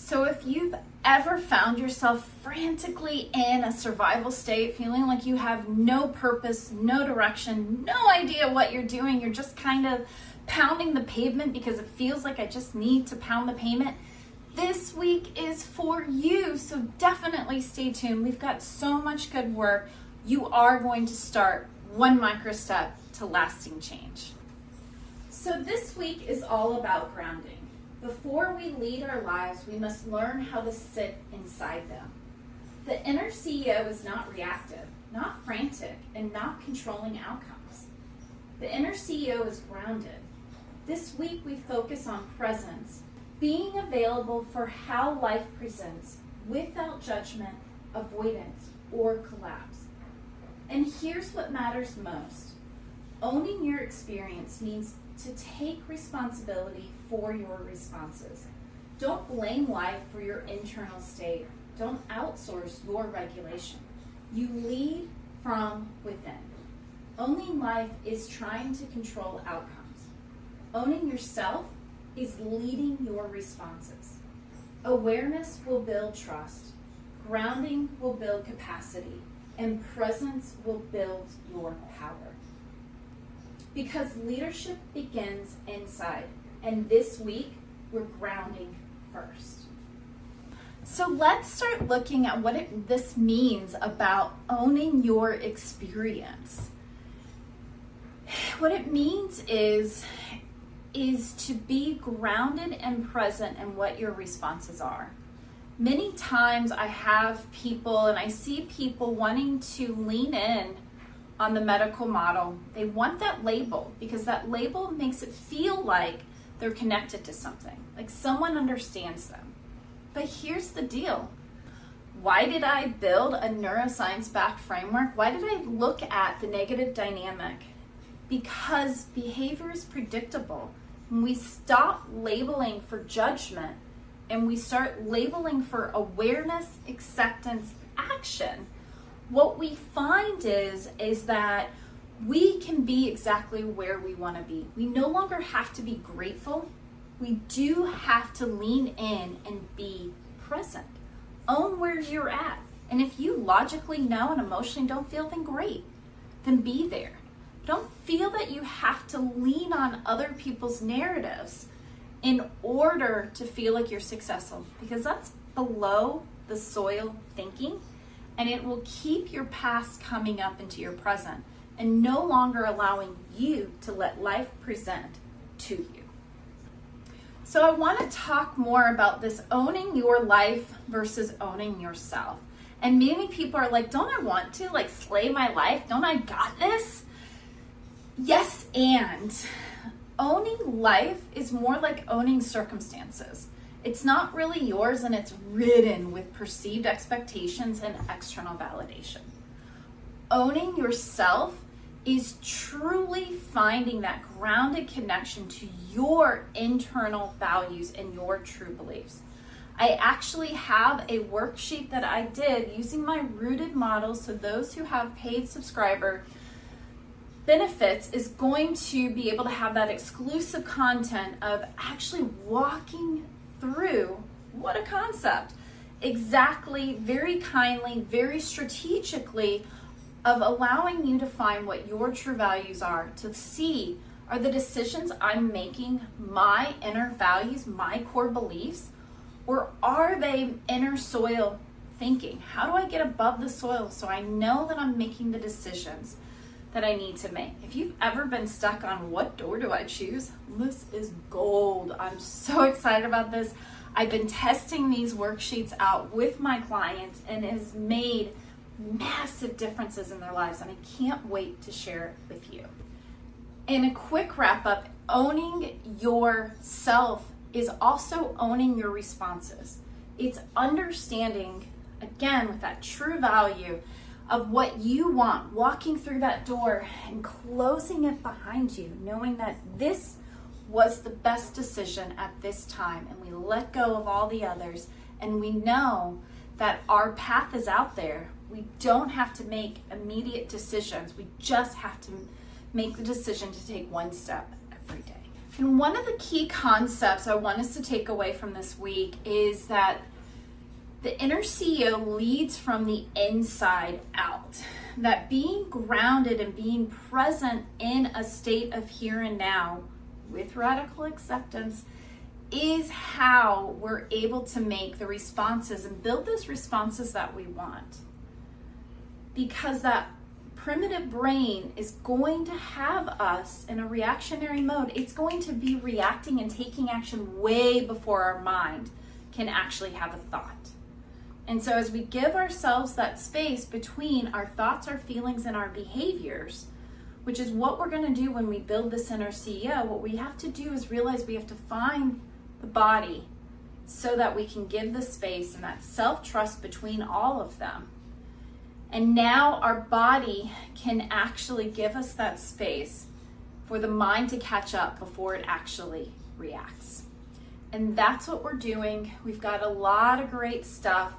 So if you've ever found yourself frantically in a survival state, feeling like you have no purpose, no direction, no idea what you're doing, you're just kind of pounding the pavement because it feels like I just need to pound the pavement, this week is for you. So definitely stay tuned. We've got so much good work. You are going to start one micro step to lasting change. So this week is all about grounding. Before we lead our lives, we must learn how to sit inside them. The inner CEO is not reactive, not frantic, and not controlling outcomes. The inner CEO is grounded. This week we focus on presence, being available for how life presents without judgment, avoidance, or collapse. And here's what matters most. Owning your experience means to take responsibility for your responses. Don't blame life for your internal state. Don't outsource your regulation. You lead from within. Owning life is trying to control outcomes. Owning yourself is leading your responses. Awareness will build trust. Grounding will build capacity. And presence will build your power. Because leadership begins inside. And this week, we're grounding first. So let's start looking at what this means about owning your experience. What it means is to be grounded and present in what your responses are. Many times I have people and I see people wanting to lean in on the medical model. They want that label because that label makes it feel like they're connected to something, like someone understands them. But here's the deal. Why did I build a neuroscience-backed framework? Why did I look at the negative dynamic? Because behavior is predictable. When we stop labeling for judgment and we start labeling for awareness, acceptance, action, what we find is that we can be exactly where we want to be. We no longer have to be grateful. We do have to lean in and be present. Own where you're at. And if you logically know and emotionally don't feel, then great. Then be there. Don't feel that you have to lean on other people's narratives in order to feel like you're successful, because that's below the soil thinking, and it will keep your past coming up into your present and no longer allowing you to let life present to you. So I want to talk more about this owning your life versus owning yourself. And many people are like, don't I want to slay my life? Don't I got this? Yes, and owning life is more like owning circumstances. It's not really yours, and it's ridden with perceived expectations and external validation. Owning yourself is truly finding that grounded connection to your internal values and your true beliefs. I actually have a worksheet that I did using my rooted model, so those who have paid subscriber benefits is going to be able to have that exclusive content of actually walking through what a concept exactly, very kindly, very strategically, of allowing you to find what your true values are, to see, are the decisions I'm making my inner values, my core beliefs, or are they inner soil thinking? How do I get above the soil so I know that I'm making the decisions that I need to make? If you've ever been stuck on what door do I choose, this is gold. I'm so excited about this. I've been testing these worksheets out with my clients, and it has made massive differences in their lives, and I can't wait to share it with you. And a quick wrap up, owning yourself is also owning your responses. It's understanding, again, with that true value of what you want, walking through that door and closing it behind you, knowing that this was the best decision at this time, and we let go of all the others, and we know that our path is out there. We don't have to make immediate decisions. We just have to make the decision to take one step every day. And one of the key concepts I want us to take away from this week is that the inner CEO leads from the inside out. That being grounded and being present in a state of here and now with radical acceptance is how we're able to make the responses and build those responses that we want. Because that primitive brain is going to have us in a reactionary mode. It's going to be reacting and taking action way before our mind can actually have a thought. And so as we give ourselves that space between our thoughts, our feelings, and our behaviors, which is what we're going to do when we build this inner CEO, what we have to do is realize we have to find the body so that we can give the space and that self-trust between all of them. And now our body can actually give us that space for the mind to catch up before it actually reacts. And that's what we're doing. We've got a lot of great stuff.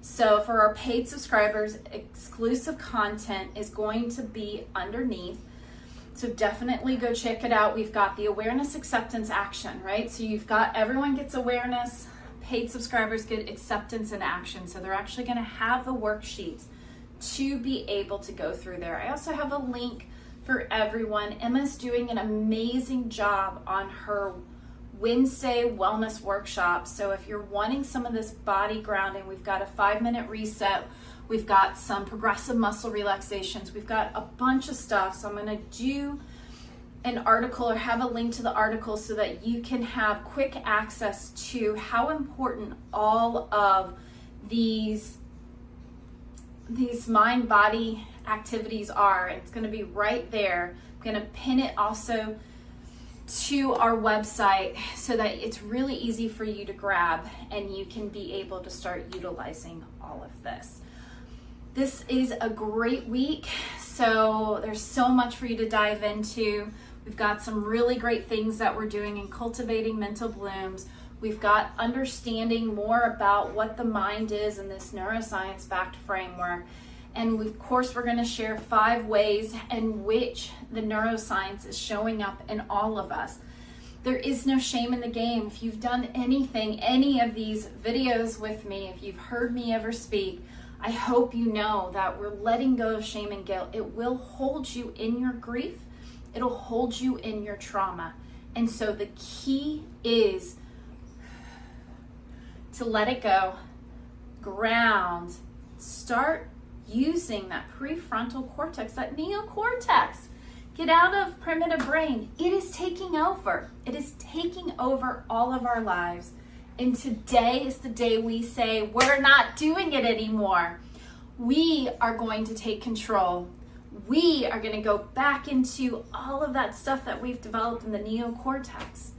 So for our paid subscribers, exclusive content is going to be underneath. So definitely go check it out. We've got the awareness, acceptance, action, right? So you've got everyone gets awareness, paid subscribers get acceptance and action. So they're actually going to have the worksheets to be able to go through there. I also have a link for everyone. Emma's doing an amazing job on her Wednesday wellness workshop. So if you're wanting some of this body grounding, we've got a 5-minute reset. We've got some progressive muscle relaxations. We've got a bunch of stuff. So I'm going to do an article or have a link to the article so that you can have quick access to how important all of these mind-body activities are. It's going to be right there. I'm going to pin it also to our website so that it's really easy for you to grab and you can be able to start utilizing all of this. This is a great week, so there's so much for you to dive into. We've got some really great things that we're doing in cultivating mental blooms. We've got understanding more about what the mind is in this neuroscience-backed framework. And of course, we're going to share 5 ways in which the neuroscience is showing up in all of us. There is no shame in the game. If you've done anything, any of these videos with me, if you've heard me ever speak, I hope you know that we're letting go of shame and guilt. It will hold you in your grief. It'll hold you in your trauma. And so the key is to let it go, ground, start using that prefrontal cortex, that neocortex. Get out of primitive brain. It is taking over. It is taking over all of our lives. And today is the day we say, we're not doing it anymore. We are going to take control. We are going to go back into all of that stuff that we've developed in the neocortex.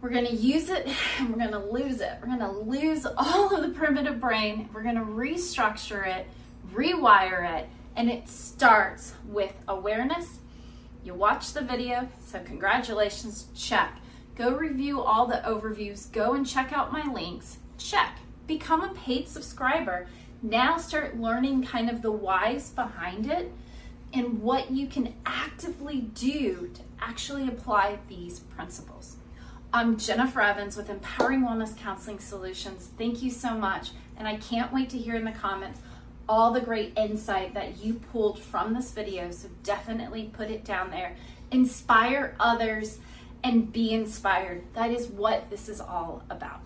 We're going to use it and we're going to lose it. We're going to lose all of the primitive brain. We're going to restructure it, rewire it, and it starts with awareness. You watch the video, so congratulations, check. Go review all the overviews. Go and check out my links. Check. Become a paid subscriber. Now start learning kind of the whys behind it and what you can actively do to actually apply these principles. I'm Jennifer Evans with Empowering Wellness Counseling Solutions. Thank you so much. And I can't wait to hear in the comments all the great insight that you pulled from this video. So definitely put it down there. Inspire others and be inspired. That is what this is all about.